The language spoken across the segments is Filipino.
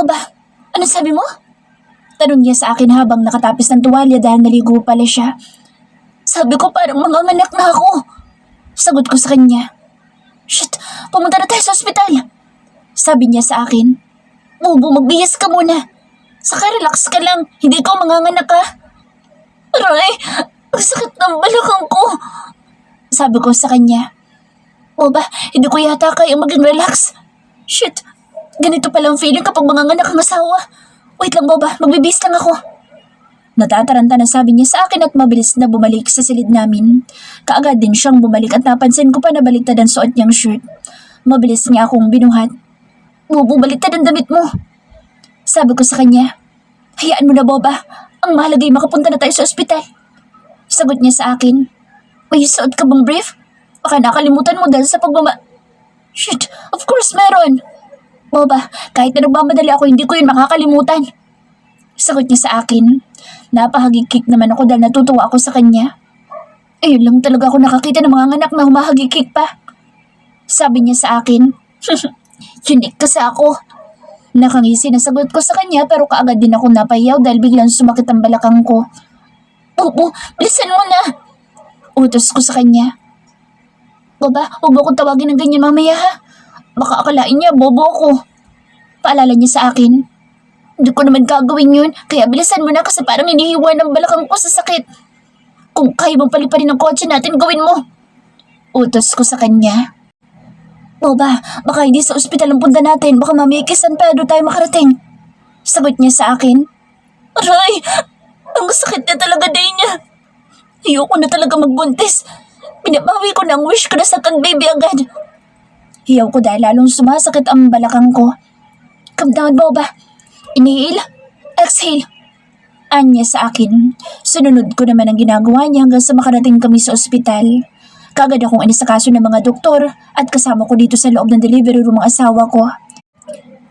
Boba, ano sabi mo? Tanong niya sa akin habang nakatapis ng tuwalya dahil naligo pala siya. Sabi ko parang manganganak na ako. Sagot ko sa kanya. Shit, pumunta na tayo sa ospital. Sabi niya sa akin. Bobo, magbihis ka muna. Saka relax ka lang, hindi ko manganganak ka. Aray, ang sakit ng balakang ko. Sabi ko sa kanya. Boba, hindi ko yata kaya maging relax. Shit, ganito pala ang feeling kapag manganganak ang asawa. Wait lang, Boba, magbibihis lang ako. Natataranta na sabi niya sa akin at mabilis na bumalik sa silid namin. Kaagad din siyang bumalik at napansin ko pa na baliktad ang suot niyang shirt. Mabilis niya akong binuhat. Bobo, baliktad ang damit mo. Sabi ko sa kanya, hayaan mo na, Boba. Ang mahalaga ay makapunta na tayo sa ospital. Sagot niya sa akin, may suot ka bang brief? Baka nakalimutan mo dahil sa Shit, of course meron. Boba, kahit na nagmamadali ako, hindi ko yun makakalimutan. Sagot niya sa akin. Napahagikik naman ako dahil natutuwa ako sa kanya. Ayun lang talaga ako nakakita ng mga anak na humahagikik pa. Sabi niya sa akin, unique kasi ako. Nakangisi na sagot ko sa kanya pero kaagad din ako napahiyaw dahil biglang sumakit ang balakang ko. Bobo, bilisan mo na. Utos ko sa kanya. Boba, huwag mo akong tawagin ng ganyan mamaya ha. Baka akalain niya, bobo ako. Paalala niya sa akin. Hindi ko naman gagawin yun, kaya bilisan mo na kasi parang hinihiwa ng balakang ko sa sakit. Kung kaya mong paliparin ng kotse natin, gawin mo. Utos ko sa kanya. Boba, baka hindi sa ospital ang punta natin, baka mamaya kay San Pedro tayo makarating. Sagot niya sa akin. Aray, ang sakit na talaga day niya. Ayoko na talaga magbuntis. Pinabawi ko na ang wish ko na sa baby agad. Hiyaw ko dahil lalong sumasakit ang balakang ko. Calm down, Boba. Inhale, exhale. Anya sa akin. Sununod ko naman ang ginagawa niya hanggang sa makarating kami sa ospital. Kagad akong inisakaso ng mga doktor at kasama ko dito sa loob ng delivery room ang asawa ko.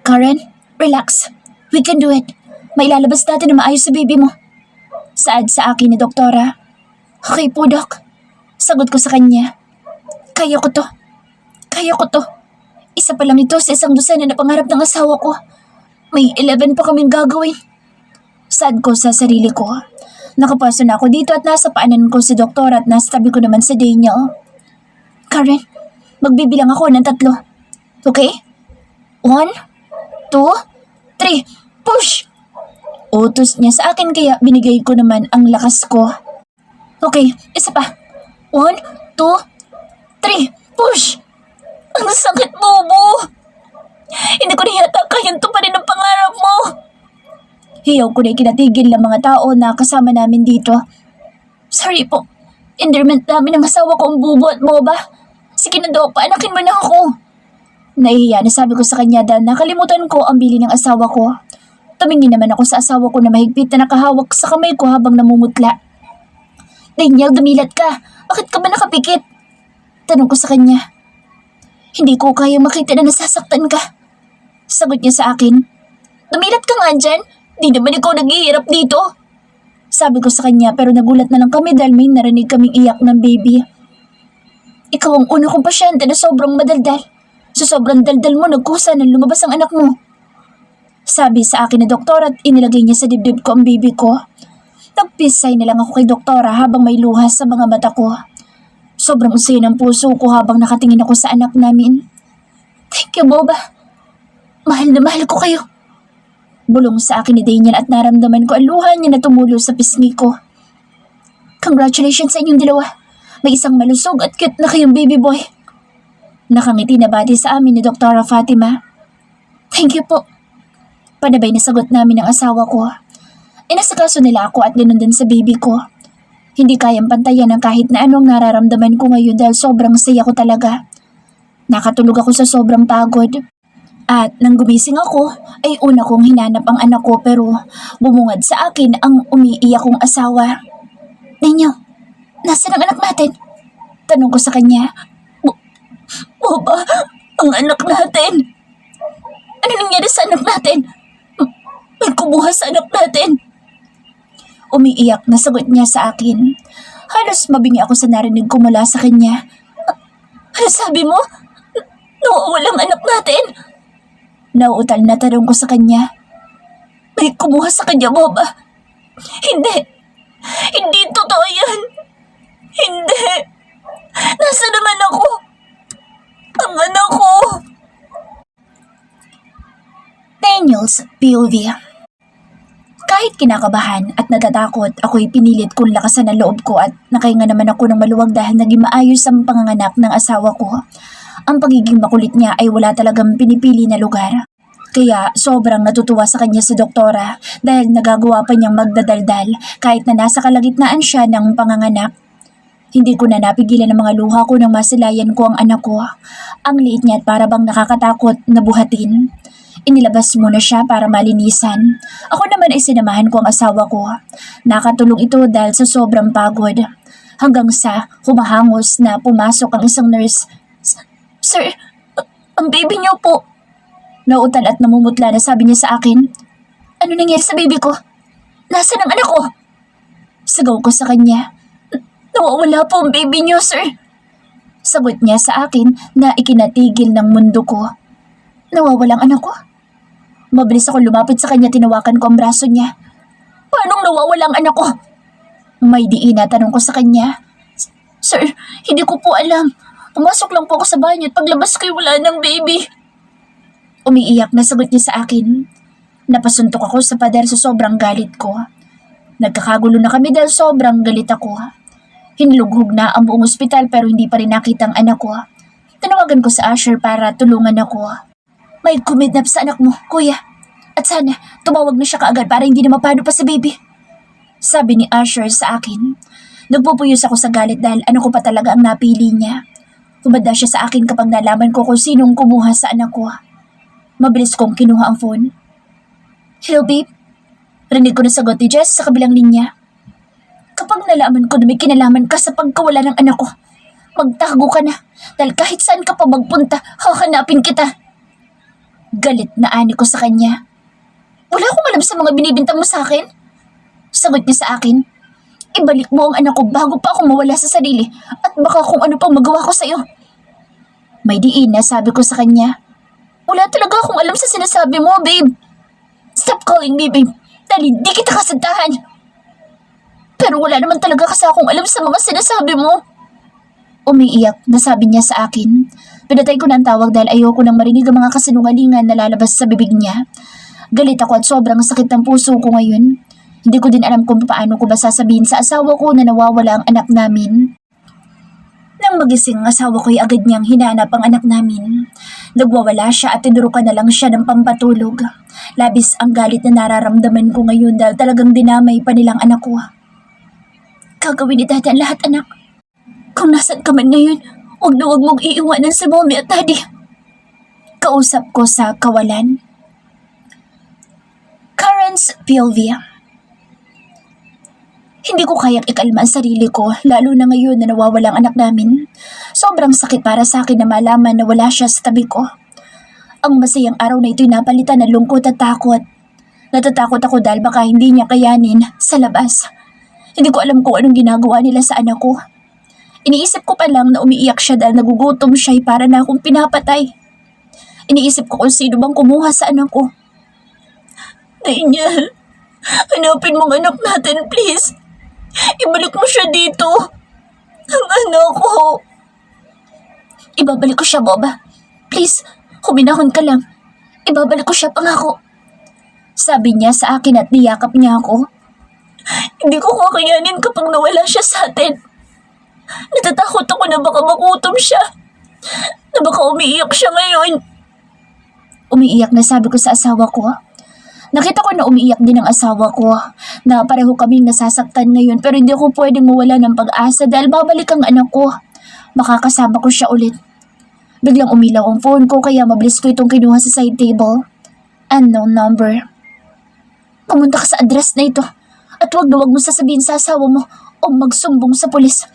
Karen, relax. We can do it. Mailalabas natin na maayos sa baby mo. Saad sa akin ni doktora. Okay po, Doc. Sagot ko sa kanya. Kaya ko to. Isa pa lang ito sa isang dosena na pangarap ng asawa ko. May 11 pa kaming gagawin. Sad ko sa sarili ko. Nakapaso na ako dito at nasa paanan ko si doktor at nasa tabi ko naman si Daniel. Karen, magbibilang ako ng 3. Okay? 1, 2, 3. Push! Utos niya sa akin kaya binigay ko naman ang lakas ko. Okay, isa pa. 1, 2, 3. Push! Ang sakit, Bobo! Hindi ko na yata kayang tuparin ang pangarap mo. Hiyaw ko na kinatigil ng mga tao na kasama namin dito. Sorry po. Endearment namin ng asawa ko ang Bubo at Boba. Sige na daw, paanakin mo na ako. Nahihiya na sabi ko sa kanya dahil nakalimutan ko ang bili ng asawa ko. Tumingin naman ako sa asawa ko na mahigpit na nakahawak sa kamay ko habang namumutla. Daniel, dumilat ka. Bakit ka ba nakapikit? Tanong ko sa kanya. Hindi ko kaya makita na nasasaktan ka. Sagot niya sa akin. Dumilat ka nga dyan. Di naman ikaw naghihirap dito. Sabi ko sa kanya pero nagulat na lang kami dahil may narinig kaming iyak ng baby. Ikaw ang una kong pasyente na sobrang madaldal. Sa sobrang daldal mo, nagkusa na lumabas ang anak mo. Sabi sa akin ni doktor at inilagay niya sa dibdib ko ang baby ko. Nagpisay na lang ako kay doktora habang may luha sa mga mata ko. Sobrang usay ng puso ko habang nakatingin ako sa anak namin. Thank you, Boba. Mahal na mahal ko kayo. Bulong sa akin ni Daniel at naramdaman ko ang luha niya na tumulo sa pisngi ko. Congratulations sa inyong dalawa. May isang malusog at cute na kayong baby boy. Nakangiti na bati sa amin ni Dr. Fatima. Thank you po. Panabay na sagot namin ng asawa ko. Inasikaso nila ako at linundan sa baby ko. Hindi kayang pantayan ng kahit na anong nararamdaman ko ngayon dahil sobrang saya ko talaga. Nakatulog ako sa sobrang pagod. At nang gumising ako, ay una kong hinanap ang anak ko pero bumungad sa akin ang umiiyak kong asawa. Daniel, nasaan ang anak natin? Tanong ko sa kanya. Boba, ang anak natin. Ano nangyari sa anak natin? May kumuha sa anak natin. Umiiyak na sagot niya sa akin. Halos mabingi ako sa narinig ko mula sa kanya. Ano sabi mo? Nawawalang anak natin? Nauutal na tanong ko sa kanya. May kumuha sa kanya, Boba. Hindi. Hindi totoo yan. Hindi. Nasa naman ako? Ang anak ko. Daniel's POV. Kahit kinakabahan at natatakot, ako'y pinilit kong lakasan ang loob ko at nakahinga naman ako ng maluwag dahil naging maayos ang panganganak ng asawa ko. Ang pagiging makulit niya ay wala talagang pinipili na lugar. Kaya sobrang natutuwa sa kanya si doktora dahil nagagawa pa niyang magdadaldal kahit na nasa kalagitnaan siya ng panganganak. Hindi ko na napigilan ang mga luha ko nang masilayan ko ang anak ko. Ang liit niya at para bang nakakatakot na buhatin. Inilabas muna siya para malinisan. Ako naman ay sinamahan ko ang asawa ko. Nakatulong ito dahil sa sobrang pagod. Hanggang sa humahangos na pumasok ang isang nurse. Sir, ang baby niyo po. Nauutal at namumutla na sabi niya sa akin. Ano nangyari sa baby ko? Nasaan ang anak ko? Sigaw ko sa kanya. Nawawala po ang baby niyo, sir. Sagot niya sa akin na ikinatigil ng mundo ko. Nawawalang anak ko? Mabilis ako lumapit sa kanya, tinawakan ko ang braso niya. Paanong nawawala ang anak ko? May diin na tanong ko sa kanya. Sir, hindi ko po alam. Pumasok lang po ako sa banyo at paglabas ko'y wala ng baby. Umiiyak na sagot niya sa akin. Napasuntok ako sa pader sa sobrang galit ko. Nagkakagulo na kami dahil sobrang galit ako. Hinlughog na ang buong ospital pero hindi pa rin nakita ang anak ko. Tinawagan ko sa Asher para tulungan ako. May kumidnap sa anak mo, kuya. At sana, tumawag na siya kaagad para hindi na mapano pa sa baby. Sabi ni Asher sa akin. Nagpupuyos ako sa galit dahil ano ko pa talaga ang napili niya. Humanda siya sa akin kapag nalaman ko kung sinong kumuha sa anak ko. Mabilis kong kinuha ang phone. Hello, babe. Rinig ko na sagot ni Jess sa kabilang linya. Kapag nalaman ko na may kinalaman ka sa pagkawala ng anak ko, magtago ka na dahil kahit saan ka pa magpunta, hahanapin kita. Galit na ani ko sa kanya. Wala akong alam sa mga binibintang mo sa akin. Sagot niya sa akin. Ibalik mo ang anak ko bago pa ako mawala sa sarili at baka kung ano pang magawa ko sa'yo. May diin na sabi ko sa kanya. Wala talaga akong alam sa sinasabi mo, babe. Stop calling me, babe. Dahil hindi kita kasantahan. Pero wala naman talaga kasi akong alam sa mga sinasabi mo. Umiiyak na sabi niya sa akin. Pinatay ko na ang tawag dahil ayoko nang marinig ang mga kasinungalingan na lalabas sa bibig niya. Galit ako at sobrang sakit ng puso ko ngayon. Hindi ko din alam kung paano ko ba sasabihin sa asawa ko na nawawala ang anak namin. Nang magising ang asawa ko'y agad niyang hinanap ang anak namin. Nagwawala siya at tinurukan na lang siya ng pampatulog. Labis ang galit na nararamdaman ko ngayon dahil talagang dinamay pa nilang anak ko. Gagawin ni Daddy ang lahat, anak. Kung nasan ka man ngayon, huwag na huwag mong iiwanan si Mommy at Daddy. Kausap ko sa kawalan. Karen's POV. Hindi ko kayang ikalma ang sarili ko, lalo na ngayon na nawawala ang anak namin. Sobrang sakit para sa akin na malaman na wala siya sa tabi ko. Ang masayang araw na ito'y napalitan ng lungkot at takot. Natatakot ako dahil baka hindi niya kayanin sa labas. Hindi ko alam kung anong ginagawa nila sa anak ko. Iniisip ko pa lang na umiiyak siya dahil nagugutom siya'y para na akong pinapatay. Iniisip ko kung sino bang kumuha sa anak ko. Daniel, hanapin mong anak natin, please. Ibalik mo siya dito. Ang anak ko. Ibabalik ko siya, Boba. Please, huminahon ka lang. Ibabalik ko siya, pangako. Sabi niya sa akin at niyakap niya ako. Hindi ko kakayanin kapag nawala siya sa atin. Natatakot ako na baka magutom siya. Na baka umiiyak siya ngayon. Umiiyak na sabi ko sa asawa ko. Nakita ko na umiiyak din ang asawa ko, na pareho kaming nasasaktan ngayon pero hindi ako pwedeng mawala ng pag-asa dahil babalik ang anak ko. Makakasama ko siya ulit. Biglang umilaw ang phone ko kaya mabilis ko itong kinuha sa side table. Unknown number. Pumunta ka sa address na ito at huwag na huwag mo sasabihin sa asawa mo o magsumbong sa pulis.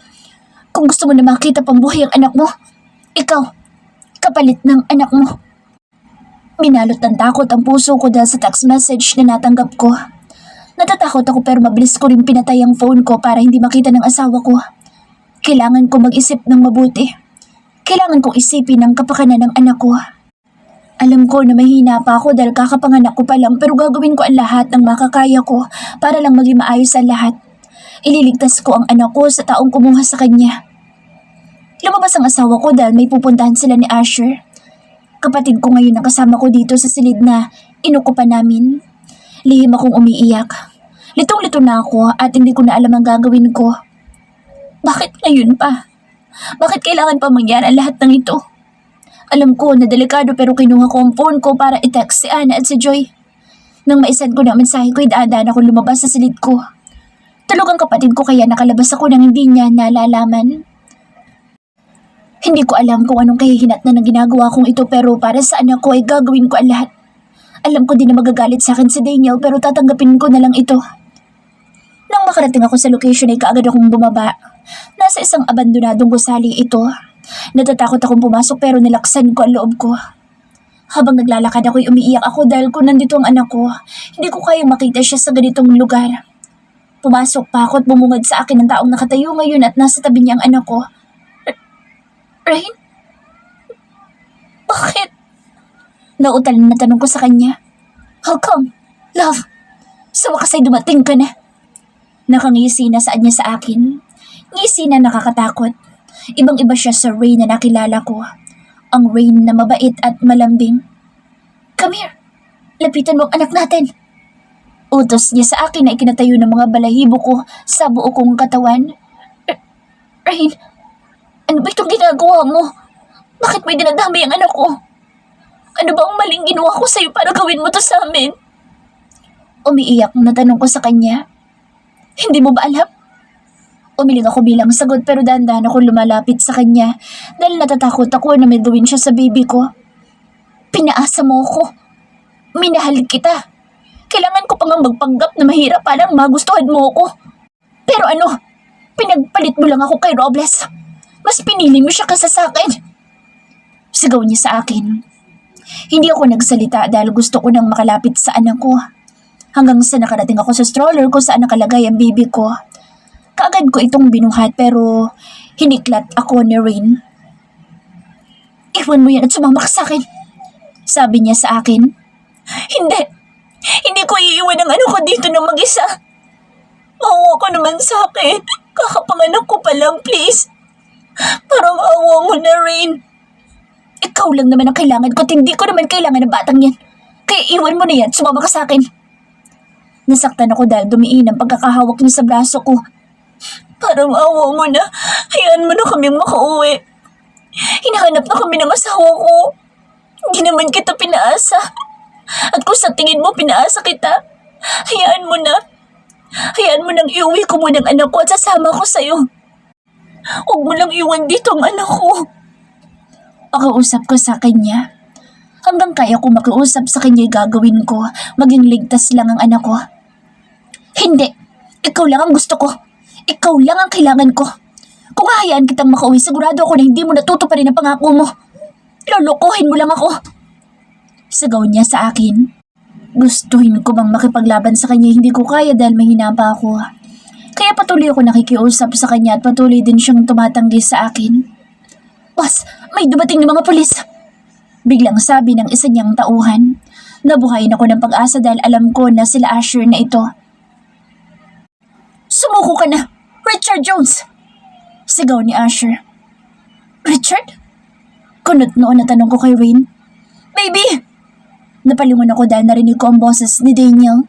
Kung gusto mo na makita pambuhay ang anak mo, ikaw, kapalit ng anak mo. Minalot ng takot ang puso ko dahil sa text message na natanggap ko. Natatakot ako pero mabilis ko rin pinatay ang phone ko para hindi makita ng asawa ko. Kailangan ko mag-isip ng mabuti. Kailangan kong isipin ang kapakanan ng anak ko. Alam ko na mahina pa ako dahil kakapanganak ko pa lang pero gagawin ko ang lahat ng makakaya ko para lang maging maayos ang lahat. Ililigtas ko ang anak ko sa taong kumuha sa kanya. Lumabas ang asawa ko dahil may pupuntahan sila ni Asher. Kapatid ko ngayon ang kasama ko dito sa silid na inukupan namin. Lihim akong umiiyak. Litong-lito na ako at hindi ko na alam ang gagawin ko. Bakit ngayon pa? Bakit kailangan pa mangyari ang lahat ng ito? Alam ko na delikado pero kinuha ko ang phone ko para i-text si Ana at si Joy. Nang maisend ko na ang mensahe ko, idaan ako lumabas sa silid ko. Tulog ang kapatid ko kaya nakalabas ako nang hindi niya nalalaman. Hindi ko alam kung anong kahihinatnan ng ginagawa kong ito pero para sa anak ko ay gagawin ko ang lahat. Alam ko din na magagalit sa akin si Daniel pero tatanggapin ko na lang ito. Nang makarating ako sa location ay kaagad akong bumaba. Nasa isang abandonadong gusali ito. Natatakot akong pumasok pero nilaksan ko ang loob ko. Habang naglalakad ako'y umiiyak ako dahil kung nandito ang anak ko, hindi ko kayang makita siya sa ganitong lugar. Pumasok pa ako at bumungad sa akin ang taong nakatayo ngayon at nasa tabi niya ang anak ko. Rain? Bakit? Nautal na tanong ko sa kanya. How come? Love, sa wakas ay dumating ka na. Nakangisi na saan niya sa akin. Ngisi na nakakatakot. Ibang-iba siya sa Rain na nakilala ko. Ang Rain na mabait at malambing. Come here. Lapitan mo ang anak natin. Utos niya sa akin na ikinatayo ng mga balahibo ko sa buo kong katawan. Rain, ano ba itong ginagawa mo? Bakit may dinadamay ang anak ko? Ano ba ang maling ginawa ko sa'yo para gawin mo to sa amin? Umiiyak na tanong ko sa kanya. Hindi mo ba alam? Umiling ako bilang sagot pero dahan-dahan ako lumalapit sa kanya dahil natatakot ako na may gawin siya sa baby ko. Pinaasa mo ako. Minahal kita. Kailangan ko pang magpanggap na mahirap para magustuhan mo ako. Pero ano? Pinagpalit mo lang ako kay Robles. Mas pinili mo siya kaysa sa akin. Sigaw niya sa akin. Hindi ako nagsalita dahil gusto ko nang makalapit sa anak ko. Hanggang sa nakarating ako sa stroller ko saan nakalagay ang baby ko. Kaagad ko itong binuhat pero hiniklat ako ni Rain. Iwan mo yan at sumama ka sa akin. Sabi niya sa akin. Hindi. Hindi ko iiwan ang anak ko dito ng mag-isa. Maawa ko naman sa akin. Kakapanganak ko pa lang, please. Parang awa mo na, Rain. Ikaw lang naman ang kailangan ko at hindi ko naman kailangan ng batang yan. Kaya iwan mo na yan, sumama ka sa akin. Nasaktan ako dahil dumiin ang pagkakahawak niya sa braso ko. Parang awa mo na, hayaan mo na kaming makauwi. Hinahanap na kami ng asawa ko. Hindi naman kita pinaasa. At kung sa tingin mo pinaasa kita, hayaan mo na. Hayaan mo nang iuwi ko muna ang anak ko at sasama ko sa'yo. Huwag mo lang iwan dito ang anak ko. Pakiusap ko sa kanya. Hanggang kaya ko makiusap sa kanya gagawin ko, maging ligtas lang ang anak ko. Hindi, ikaw lang ang gusto ko. Ikaw lang ang kailangan ko. Kung hahayaan kitang makauwi, sigurado ako na hindi mo natutuparin ang pangako mo. Lolokohin mo lang ako. Sigaw niya sa akin. Gustuhin ko bang makipaglaban sa kanya, hindi ko kaya dahil mahina pa ako. Kaya patuloy ako nakikiusap sa kanya at patuloy din siyang tumatanggi sa akin. Boss, may dumating ng mga pulis. Biglang sabi ng isa niyang tauhan. Nabuhayin ako ng pag-asa dahil alam ko na sila Asher na ito. Sumuko ka na, Richard Jones! Sigaw ni Asher. Richard? Kunot noon na tanong ko kay Rain. Baby! Napalingon ako dahil narinig ko ang boses ni Daniel.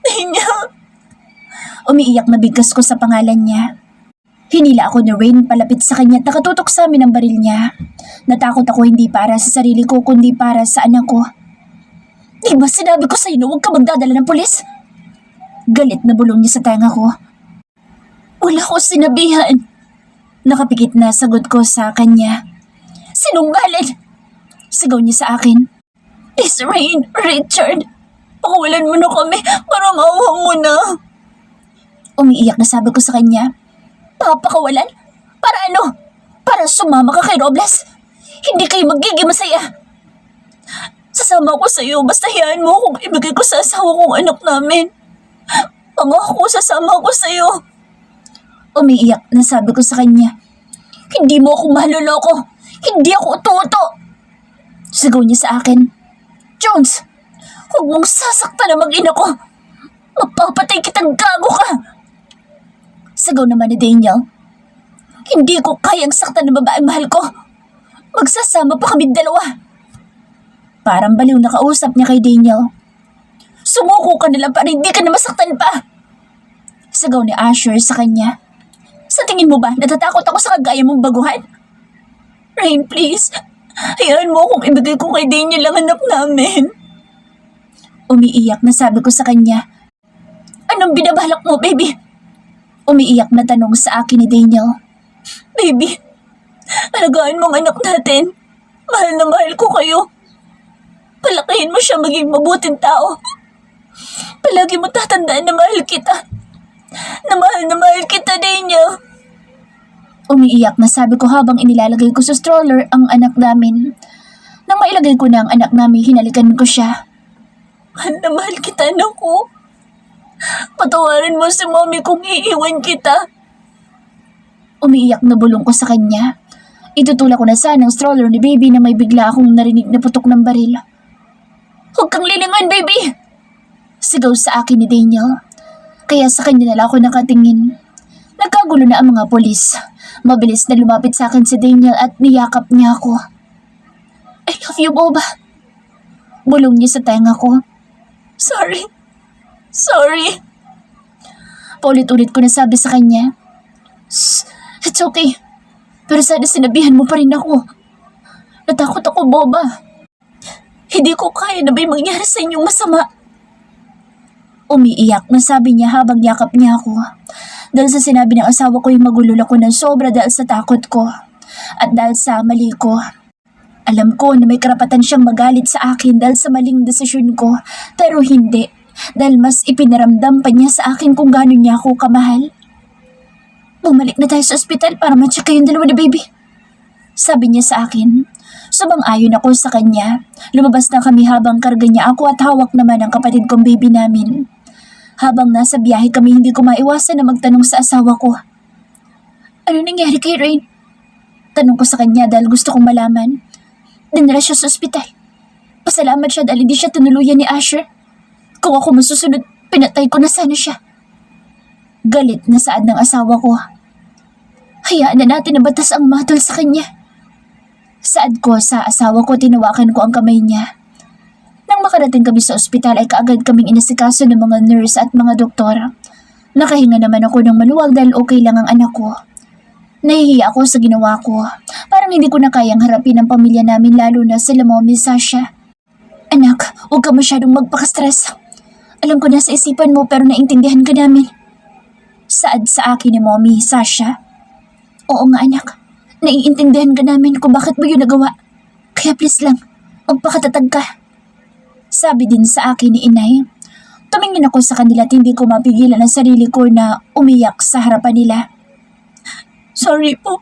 Daniel! Umiiyak na bigkas ko sa pangalan niya. Hinila ako ni Rain palapit sa kanya at nakatutok sa amin ang baril niya. Natakot ako hindi para sa sarili ko kundi para sa anak ko. Di ba sinabi ko sa'yo na huwag ka magdadala ng pulis? Galit na bulong niya sa tenga ko. Wala ko sinabihan. Nakapikit na sagot ko sa kanya. Sinungaling! Sigaw niya sa akin. Please, Rain, Richard. Pakawalan mo na kami para maawa mo na. Umiiyak na sabi ko sa kanya. Papakawalan? Para ano? Para sumama ka kay Robles? Hindi kayo magiging masaya. Sasama ko sa iyo basta hayaan mo kung ibigay ko sa asawa kong anak namin. Pangako, sasama ko sa iyo. Umiiyak na sabi ko sa kanya. Hindi mo ako maloloko. Hindi ako ututo. Sigaw niya sa akin. Jones! Huwag mong sasaktan na mag-ina ko! Mapapatay kitang gago ka! Sigaw naman ni Daniel. Hindi ko kayang saktan ng babaeng mahal ko. Magsasama pa kami dalawa. Parang baliw na kausap niya kay Daniel. Sumuko ka na lang para hindi ka na masaktan pa. Sigaw ni Asher sa kanya. Sa tingin mo ba natatakot ako sa kagaya mong baguhan? Rain, please. Hayaan mo akong ibigay ko kay Daniel ang anak namin. Umiiyak na sabi ko sa kanya. Anong binabalak mo, baby? Umiiyak na tanong sa akin ni Daniel. Baby, alagaan mo ang anak natin. Mahal na mahal ko kayo. Palakihin mo siya maging mabuting tao. Palagi mo tatandaan na mahal kita. Na mahal kita, Daniel. Umiiyak na sabi ko habang inilalagay ko sa stroller ang anak namin. Nang mailagay ko na ang anak namin, hinalikan ko siya. Mahal na mahal kita, anak ko. Patawarin mo si mommy kung iiwan kita. Umiiyak na bulong ko sa kanya. Itutulak ko na sana ang stroller ni baby na may bigla akong narinig na putok ng baril. Huwag kang lilingon, baby! Sigaw sa akin ni Daniel. Kaya sa kanya na lang ako nakatingin. Nagkagulo na ang mga polis. Mabilis na lumapit sa akin si Daniel at niyakap niya ako. I love you, Boba. Bulong niya sa tenga ko. Sorry. Paulit-ulit ko nasabi sa kanya. It's okay. Pero sana sinabihan mo pa rin ako. Natakot ako, Boba. Hindi ko kaya na may mangyari sa inyong masama. Umiiyak na sabi niya habang yakap niya ako. Dahil sa sinabi ng asawa ko yung magulol ako ng sobra dahil sa takot ko. At dahil sa mali ko. Alam ko na may karapatan siyang magalit sa akin dahil sa maling desisyon ko. Pero hindi. Dahil mas ipinaramdam pa niya sa akin kung gaano niya ako kamahal. Bumalik na tayo sa ospital para ma-check kayong dalawa ni baby. Sabi niya sa akin. Sumang-ayon ako sa kanya. Lumabas na kami habang karga niya ako at hawak naman ang kapatid kong baby namin. Habang nasa biyahe kami, hindi ko maiwasan na magtanong sa asawa ko. Ano nangyari kay Rain? Tanong ko sa kanya dahil gusto kong malaman. Dinala siya sa ospital. Pasalamat siya dahil hindi siya tinuluyan ni Asher. Kung ako masusunod, pinatay ko na sana siya. Galit na saad ng asawa ko. Hayaan na natin na batas ang matol sa kanya. Saad ko sa asawa ko, tinawakan ko ang kamay niya. Nang makarating kami sa ospital ay kaagad kaming inasikaso ng mga nurse at mga doktor. Nakahinga naman ako ng maluwag dahil okay lang ang anak ko. Nahihiya ako sa ginawa ko. Parang hindi ko na kayang harapin ang pamilya namin lalo na sila Mommy Sasha. Anak, huwag ka masyadong magpaka-stress. Alam ko na sa isipan mo pero naintindihan ka namin. Saad sa akin ni Mommy Sasha. Oo nga anak, naiintindihan ka namin kung bakit mo yun nagawa. Kaya please lang, magpakatatag ka. Sabi din sa akin ni Inay. Tumingin ako sa kanila at hindi ko mapigilan ang sarili ko na umiyak sa harapan nila. Sorry po.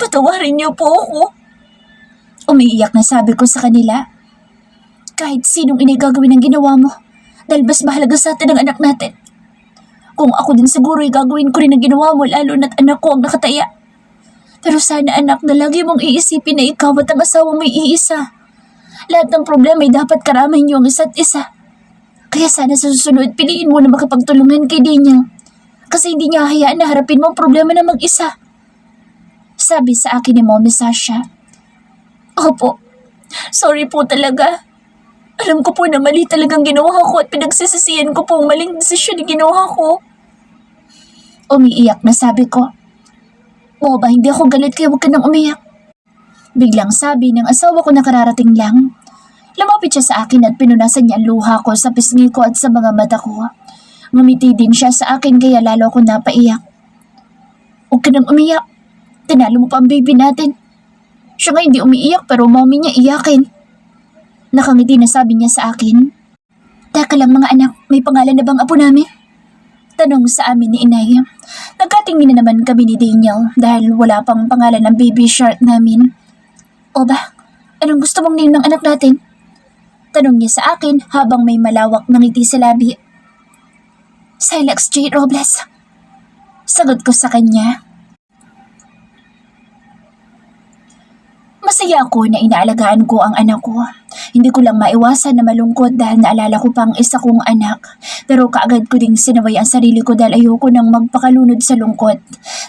Patawarin niyo po ako. Umiiyak na sabi ko sa kanila. Kahit sinong inay gagawin ang ginawa mo dahil mas mahalaga sa atin ang anak natin. Kung ako din siguro ay gagawin ko rin ang ginawa mo lalo na't anak ko ang nakataya. Pero sana anak na lagi mong iisipin na ikaw at ang asawa mo'y iisa. Lahat ng problema ay dapat karamahin niyo ang isa't isa. Kaya sana sa susunod piliin mo na makapagtulungan kay Daniel. Kasi hindi niya hayaan na harapin mo ang problema na mag-isa. Sabi sa akin ni Mommy Sasha. Opo, sorry po talaga. Alam ko po na mali talagang ginawa ko at pinagsisisihan ko po ang maling desisyon na ginawa ko. Umiiyak na sabi ko. Boba, hindi ako galit kaya huwag ka nang umiyak. Biglang sabi ng asawa ko na kararating lang. Lumapit siya sa akin at pinunasan niya ang luha ko sa pisngi ko at sa mga mata ko. Ngumiti din siya sa akin kaya lalo ako napaiyak. Huwag ka nang umiyak. Tinalo mo pa ang baby natin. Siya nga hindi umiiyak pero mommy niya iyakin. Nakangiti na sabi niya sa akin. Teka lang mga anak, may pangalan na bang apo namin? Tanong sa amin ni Inay. Nagkatingin na naman kami ni Daniel dahil wala pang pangalan ng baby shark namin. O ba, anong gusto mong name ng anak natin? Tanong niya sa akin habang may malawak na ngiti sa labi. Silex J. Robles. Sagot ko sa kanya. Masaya Masaya ako na inaalagaan ko ang anak ko. Hindi ko lang maiwasan na malungkot dahil naalala ko pang isa kong anak. Pero kaagad ko ding sinaway ang sarili ko dahil ayoko nang magpakalunod sa lungkot.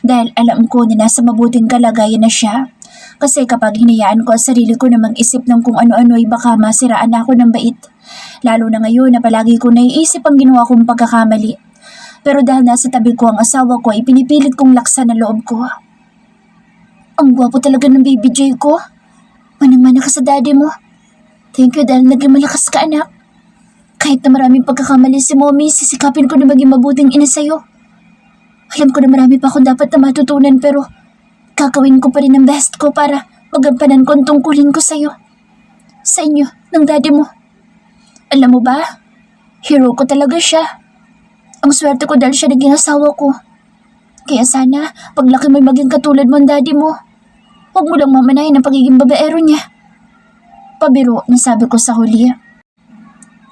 Dahil alam ko na nasa mabuting kalagayan na siya. Kasi kapag hinayaan ko ang sarili ko na mag-isip ng kung ano-ano ay baka masiraan ako ng bait. Lalo na ngayon na palagi ko naiisip ang ginawa kong pagkakamali. Pero dahil nasa tabi ko ang asawa ko ay pinipilit kong laksan ang loob ko. Ang gwapo talaga ng baby Joy ko. Manang-mana ka sa daddy mo. Thank you dahil naging malakas ka, anak. Kahit na maraming pagkakamali si mommy, sisikapin ko na maging mabuting ina sa'yo. Alam ko na marami pa akong dapat na matutunan pero gagawin ko pa rin ang best ko para magampanan ko ang tungkulin ko sa'yo. Sa inyo, ng daddy mo. Alam mo ba? Hero ko talaga siya. Ang swerte ko dahil siya naging asawa ko. Kaya sana, paglaki mo'y maging katulad mo ang daddy mo. Huwag mo lang mamanayin ang pagiging babaero niya. Pabiro na sabi ko sa huli.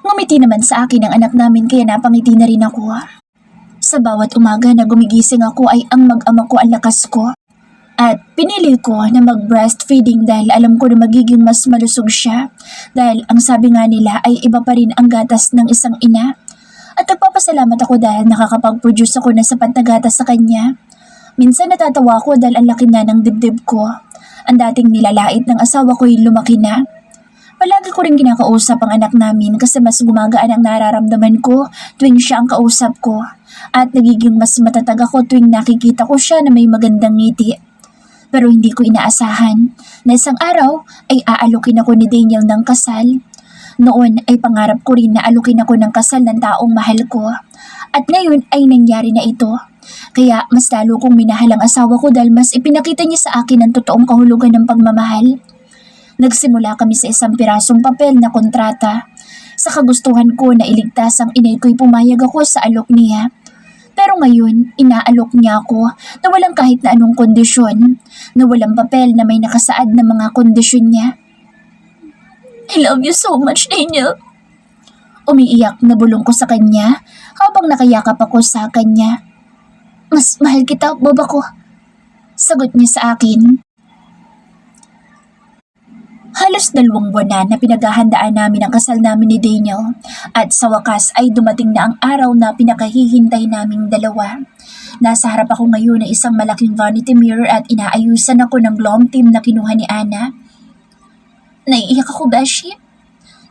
Ngumiti naman sa akin ang anak namin kaya napangiti na rin ako. Sa bawat umaga na gumigising ako ay ang mag-ama ko ang lakas ko. At pinili ko na mag-breastfeeding dahil alam ko na magiging mas malusog siya. Dahil ang sabi nga nila ay iba pa rin ang gatas ng isang ina. At nagpapasalamat ako dahil nakakapag-produce ako ng sapat na gatas sa kanya. Minsan natatawa ako dahil ang laki na ng dibdib ko. Ang dating nilalait ng asawa ko ay lumaki na. Palagi ko rin kinakausap ang anak namin kasi mas gumagaan ang nararamdaman ko tuwing siya ang kausap ko. At nagiging mas matatag ako tuwing nakikita ko siya na may magandang ngiti. Pero hindi ko inaasahan na isang araw ay aalukin ako ni Daniel ng kasal. Noon ay pangarap ko rin na alukin ako ng kasal ng taong mahal ko. At ngayon ay nangyari na ito. Kaya mas lalo kong minahal ang asawa ko dahil mas ipinakita niya sa akin ang totoong kahulugan ng pagmamahal. Nagsimula kami sa isang pirasong papel na kontrata. Sa kagustuhan ko na iligtas ang inay ko'y pumayag ako sa alok niya. Pero ngayon, inaalok niya ako na walang kahit na anong kondisyon, na walang papel na may nakasaad na mga kondisyon niya. I love you so much, Daniel. Umiiyak na bulong ko sa kanya habang nakayakap ako sa kanya. Mas mahal kita, baba ko. Sagot niya sa akin. Halos 2 buwan na pinaghahandaan namin ang kasal namin ni Daniel at sa wakas ay dumating na ang araw na pinakahihintay naming dalawa. Nasa harap ako ngayon ng isang malaking vanity mirror at inaayusan ako ng glam team na kinuha ni Ana. Naiiyak ako, Beshi.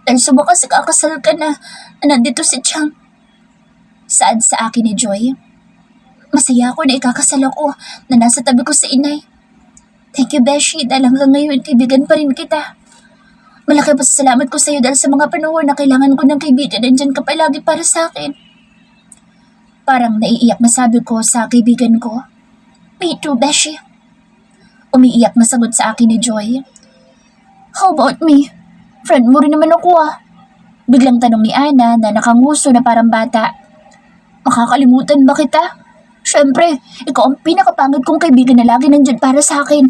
Dahil sa wakas kakasal ka na nandito si Chang. Saad sa akin ni Joy. Masaya ako na ikakasal ako na nasa tabi ko sa inay. Thank you, Beshi, dahil hanggang ngayon kaibigan pa rin kita. Malaki pasasalamat ko sa iyo dahil sa mga panahon na kailangan ko ng kaibigan, nandyan ka palagi para sa akin. Parang naiiyak na sabi ko sa kaibigan ko. Me too, Beshi. Umiiyak na sagot sa akin ni Joy. How about me? Friend mo rin naman ako ah. Biglang tanong ni Ana na nakanguso na parang bata. Makakalimutan ba kita? Siyempre, ikaw ang pinakapangit kong kaibigan na lagi nandyan para sa akin.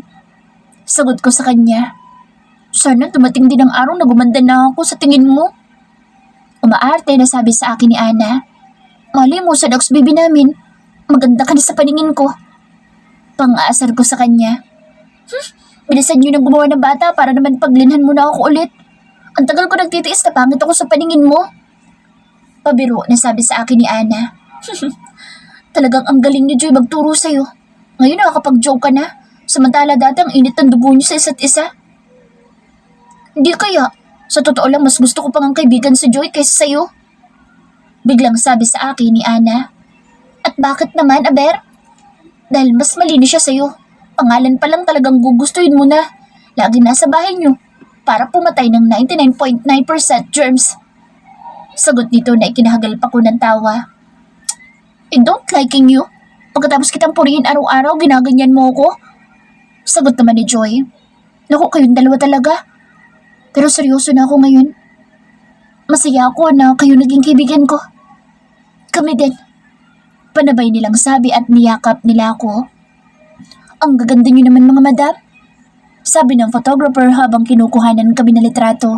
Sagot ko sa kanya. Sana dumating din ang araw na gumanda na ako sa tingin mo. Umaarte na sabi sa akin ni Ana. Mali mo sa dogs baby namin. Maganda ka na sa paningin ko. Pang-aasar ko sa kanya. Bilisan niyo nang gumawa ng bata para naman paglinhan mo na ako ulit. Ang tagal ko nagtitiis na pangit ako sa paningin mo. Pabiro na sabi sa akin ni Ana. Talagang ang galing ni Joy magturo sa'yo. Ngayon nakakapag-joke ka na. Samantala dati ang init ng dugo niyo sa isa't isa. Hindi kaya. Sa totoo lang mas gusto ko pang ang kaibigan si Joy kaysa sa'yo. Biglang sabi sa akin ni Ana. At bakit naman, Aber? Dahil mas malinis siya sa'yo. Pangalan pa lang talagang gugustuhin mo na. Lagi nasa bahay niyo. Para pumatay ng 99.9% germs. Sagot nito na ikinahagal pa ko ng tawa. I don't liking you. Pagkatapos kitang purihin araw-araw, ginaganyan mo ako. Sagot naman ni Joy. Naku, kayong dalawa talaga. Pero seryoso na ako ngayon. Masaya ako na kayo naging kaibigan ko. Kami din. Panabay nilang sabi at niyakap nila ako. Ang gaganda niyo naman mga madam. Sabi ng photographer habang kinukuhanan kami ng litrato.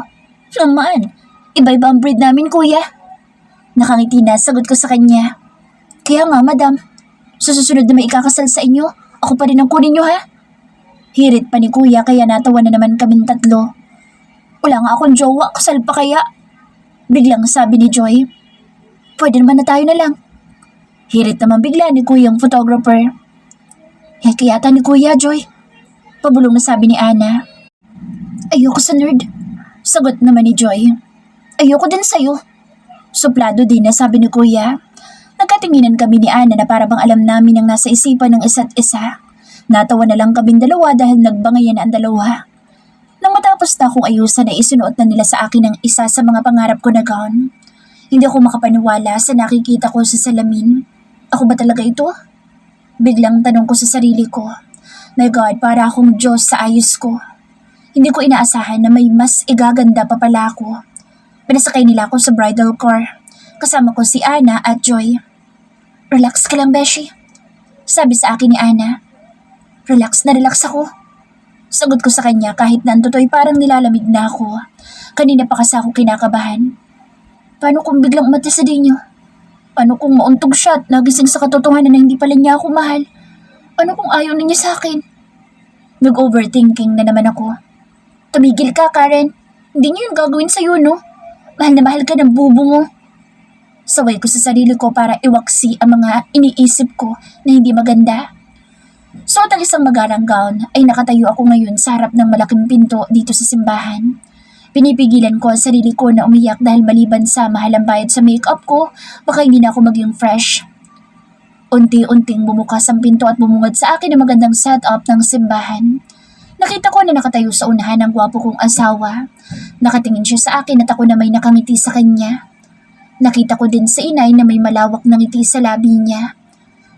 Naman, iba-iba ang breed namin kuya. Nakangiti na sagot ko sa kanya. Kaya nga madam, sa susunod na may ikakasal sa inyo, ako pa rin ang kunin niyo ha? Hirit pa ni kuya kaya natawa na naman kaming tatlo. Wala nga akong jowa, kasal pa kaya? Biglang sabi ni Joy. Pwede naman na tayo na lang. Hirit naman bigla ni kuyang photographer. Heki yata ni kuya, Joy. Pabulong na sabi ni Ana. Ayoko sa nerd. Sagot naman ni Joy. Ayoko din sa'yo. Suplado din na sabi ni kuya. Nagkatinginan kami ni Ana na para bang alam namin ang nasa isipan ng isa't isa. Natawa na lang kaming dalawa dahil nagbangayan na ang dalawa. Nang matapos na akong ayusan ay isinuot na nila sa akin ang isa sa mga pangarap ko na gown. Hindi ako makapaniwala sa nakikita ko sa salamin. Ako ba talaga ito? Biglang tanong ko sa sarili ko. My God, para akong Diyos sa ayos ko. Hindi ko inaasahan na may mas igaganda pa pala ako. Pinasakay nila ako sa bridal car. Kasama ko si Ana at Joy. Relax ka lang, Beshi. Sabi sa akin ni Ana. Relax na relax ako. Sagot ko sa kanya kahit na ang totoo'y parang nilalamig na ako. Kanina pa kasi ako kinakabahan. Paano kung biglang umatay sa dinyo? Paano kung mauntog siya at nagising sa katotohanan na hindi pala niya ako mahal? Ano kung ayaw na niya sa akin? Nag-overthinking na naman ako. Tumigil ka, Karen. Hindi niyo yung gagawin sa'yo, no? Mahal na mahal ka ng bubo mo. Saway ko sa sarili ko para iwaksi ang mga iniisip ko na hindi maganda. Suot ang isang magarang gown ay nakatayo ako ngayon sa harap ng malaking pinto dito sa simbahan. Pinipigilan ko ang sarili ko na umiyak dahil maliban sa mahalang bayad sa makeup ko, baka hindi na ako maging fresh. Unti-unting bumukas ang pinto at bumungad sa akin ang magandang setup ng simbahan. Nakita ko na nakatayo sa unahan ng gwapo kong asawa. Nakatingin siya sa akin at ako na may nakangiti sa kanya. Nakita ko din sa inay na may malawak na ngiti sa labi niya.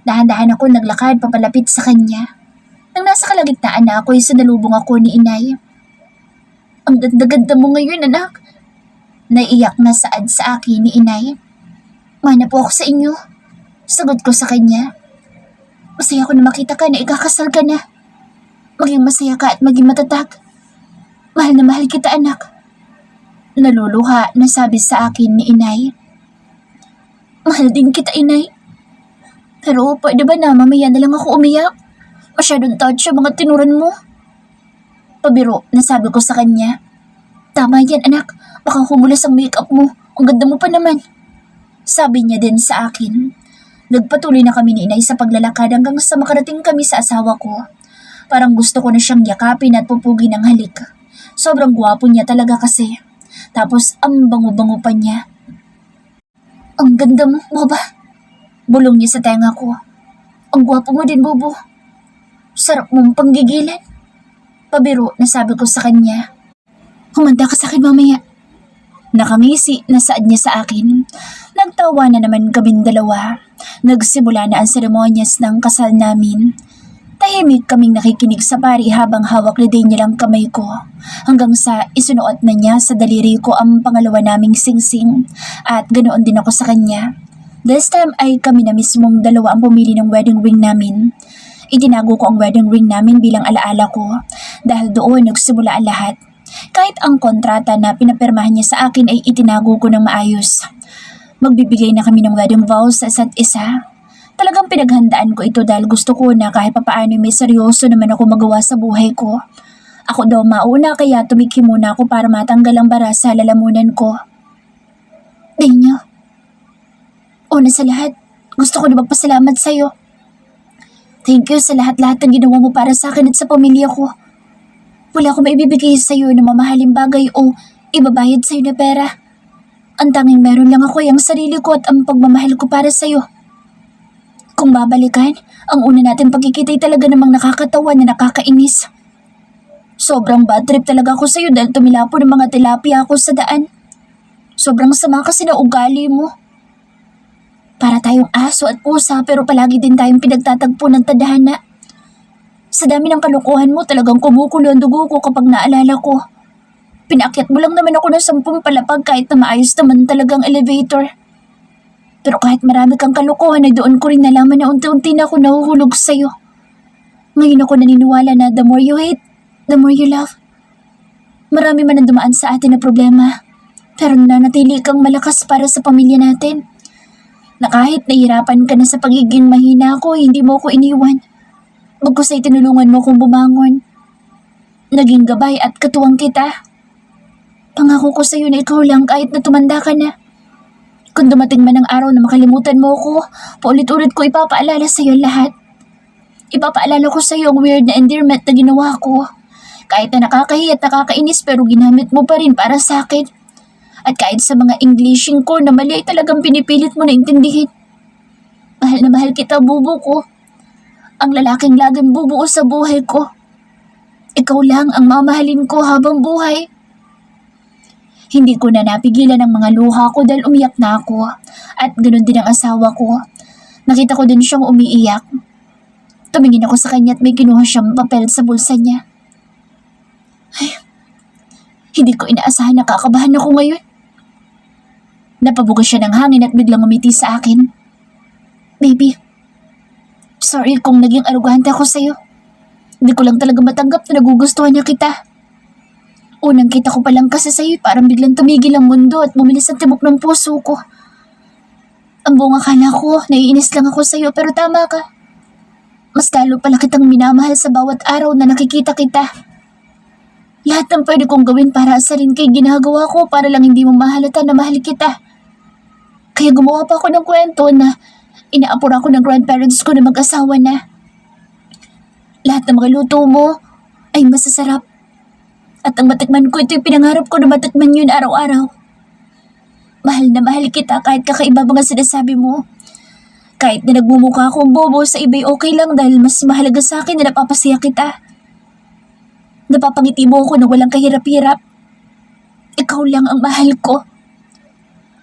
Dahan-dahan ako naglakad papalapit sa kanya. Nang nasa kalagitnaan na ako ay sinalubong ako ni inay. Ang ganda-ganda mo ngayon, anak. Naiiyak na saad sa akin ni inay. Mana po ako sa inyo. Sagot ko sa kanya. Masaya ko na makita ka na ikakasal ka na. Maging masaya ka at maging matatag. Mahal na mahal kita, anak. Naluluha na sabi sa akin ni inay. Mahal din kita, inay. Pero pwede ba na mamaya na lang ako umiyak? Masyadong touch yung mga tinuran mo. Pabiro na sabi ko sa kanya. Tama yan, anak. Baka humulas ang makeup mo. Ang ganda mo pa naman. Sabi niya din sa akin. Nagpatuloy na kami ni inay sa paglalakad hanggang sa makarating kami sa asawa ko. Parang gusto ko na siyang yakapin at pupugin ng halik. Sobrang gwapo niya talaga kasi. Tapos ang bango-bango pa niya. Ang ganda mo, Boba. Bulong niya sa tenga ko. Ang gwapo mo din, Bobo. Sarap mong panggigilan. Pabiro na sabi ko sa kanya. Humanda ka sa akin mamaya. Nakangisi na saad niya sa akin. Nagtawa na naman kaming dalawa. Nagsimula na ang seremonyas ng kasal namin. Tahimik kaming nakikinig sa pari habang hawak ni Daniel ang kamay ko. Hanggang sa isunuot na niya sa daliri ko ang pangalawa naming singsing. At ganoon din ako sa kanya. This time ay kami na mismong dalawa ang pumili ng wedding ring namin. Itinago ko ang wedding ring namin bilang alaala ko. Dahil doon nagsimula ang lahat. Kahit ang kontrata na pinapirmahan niya sa akin ay itinago ko ng maayos. Magbibigay na kami ng wedding vows sa isa't isa. Talagang pinaghandaan ko ito dahil gusto ko na kahit papaano may seryoso naman ako magawa sa buhay ko. Ako daw mauna kaya tumikhi muna ako para matanggal ang bara sa lalamunan ko. Daniel, una sa lahat, gusto ko na magpasalamat sa'yo. Thank you sa lahat-lahat ng ginawa mo para sa akin at sa pamilya ko. Wala akong maibibigay sa'yo na mamahaling bagay o ibabayad sa'yo na pera. Ang tanging meron lang ako ay ang sarili ko at ang pagmamahal ko para sa'yo. Kung babalikan, ang una natin pagkikita'y talaga namang nakakatawa na nakakainis. Sobrang bad trip talaga ako sa'yo dahil tumilapo ng mga tilapia ako sa daan. Sobrang sama kasi na ugali mo. Para tayong aso at pusa pero palagi din tayong pinagtatagpo ng tadhana. Sa dami ng kalokohan mo talagang kumukulo ang dugo ko kapag naalala ko. Pinaakyat mo lang naman ako ng 10 palapag kahit na maayos naman talagang elevator. Pero kahit marami kang kalokohan ay doon ko rin nalaman na unti-unti na ako nahuhulog sa'yo. Ngayon ako naniniwala na the more you hate, the more you love. Marami man ang dumaan sa atin na problema, pero nanatili kang malakas para sa pamilya natin. Na kahit nahihirapan ka na sa pagiging mahina ko, hindi mo ko iniwan. Bagkus ay tinulungan mo kong bumangon. naging gabay at katuwang kita. Pangako ko sa'yo na ikaw lang kahit na tumanda ka na. Kung dumating man ang araw na makalimutan mo ko, paulit-ulit ko ipapaalala sa'yo lahat. Ipapaalala ko sa'yo ang weird na endearment na ginawa ko. Kahit na nakakahiya at nakakainis pero ginamit mo pa rin para sa akin. At kahit sa mga Englishing ko na mali ay talagang pinipilit mo na intindihin. Mahal na mahal kita, bubo ko. Ang lalaking laging bubuo sa buhay ko. Ikaw lang ang mamahalin ko habang buhay. Hindi ko na napigilan ang mga luha ko dahil umiyak na ako. At ganoon din ang asawa ko. Nakita ko din siyang umiiyak. Tumingin ako sa kanya at may kinuha siyang papel sa bulsa niya. Ay, hindi ko inaasahan na kakabahan ako ngayon. Napabuga siya ng hangin at biglang umiti sa akin. Baby, sorry kung naging arugante ako sa'yo. Hindi ko lang talaga matanggap na nagugustuhan niya kita. Unang kita ko pa lang kasi sa'yo, parang biglang tumigil ang mundo at bumilis ang tibok ng puso ko. Ang buong akala ko, naiinis lang ako sa'yo pero tama ka. Mas lalo pala kitang minamahal sa bawat araw na nakikita kita. Lahat ng pwede kong gawin para asarin kay ginagawa ko para lang hindi mo mahalata na mahal kita. Kaya gumawa pa ako ng kwento na inaapura ko ng grandparents ko na mag-asawa na. Lahat ng mga luto mo ay masasarap. At ang matikman ko, ito'y pinangarap ko na matikman yun araw-araw. Mahal na mahal kita kahit kakaiba mga sinasabi mo. Kahit na nagmumukha akong bobo sa iba'y okay lang dahil mas mahalaga sa akin na napapasaya kita. Napapangiti mo ako na walang kahirap-hirap. Ikaw lang ang mahal ko.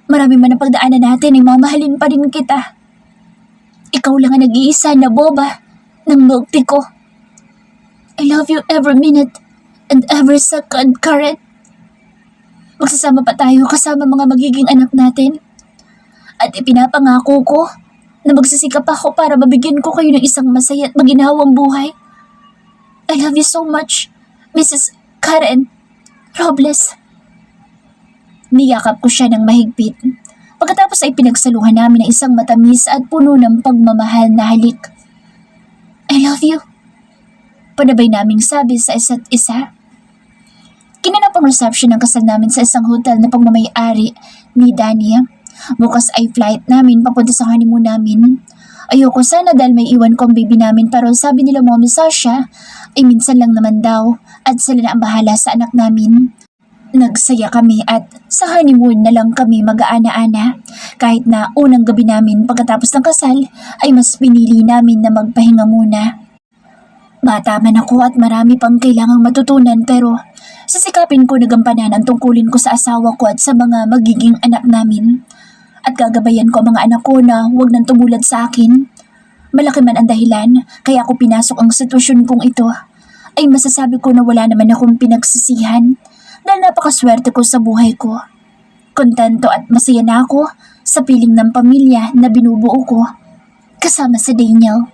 Marami man ang pagdaanan natin ay mamahalin pa rin kita. Ikaw lang ang nag-iisa na boba ng milk tea ko. I love you every minute and every second, Karen. Magsasama pa tayo kasama mga magiging anak natin. At ipinapangako ko na magsisikap ako para mabigyan ko kayo ng isang masaya at maginhawang buhay. I love you so much, Mrs. Karen Robles. Niyakap ko siya ng mahigpit. Pagkatapos ay pinagsaluhan namin ng isang matamis at puno ng pagmamahal na halik. I love you. Panabay naming sabi sa isa't isa. Kinanap ang reception ng kasal namin sa isang hotel na pagmamayari ni Danny. Bukas ay flight namin papunta sa honeymoon namin. Ayoko sana dahil may iwan ko ang baby namin pero sabi nila Mommy Sasha ay minsan lang naman daw at sila na ang bahala sa anak namin. Nagsaya kami at sa honeymoon na lang kami mag-aana-ana. Kahit na unang gabi namin pagkatapos ng kasal ay mas pinili namin na magpahinga muna. Bata man ako at marami pang kailangang matutunan pero sisikapin ko na gampanan ang tungkulin ko sa asawa ko at sa mga magiging anak namin. At gagabayan ko ang mga anak ko na huwag nang tumulad sa akin. Malaki man ang dahilan kaya ako pinasok ang sitwasyon kong ito ay masasabi ko na wala naman akong pinagsisihan. Dahil napakaswerte ko sa buhay ko. Kontento at masaya na ako sa piling ng pamilya na binubuo ko kasama si Daniel.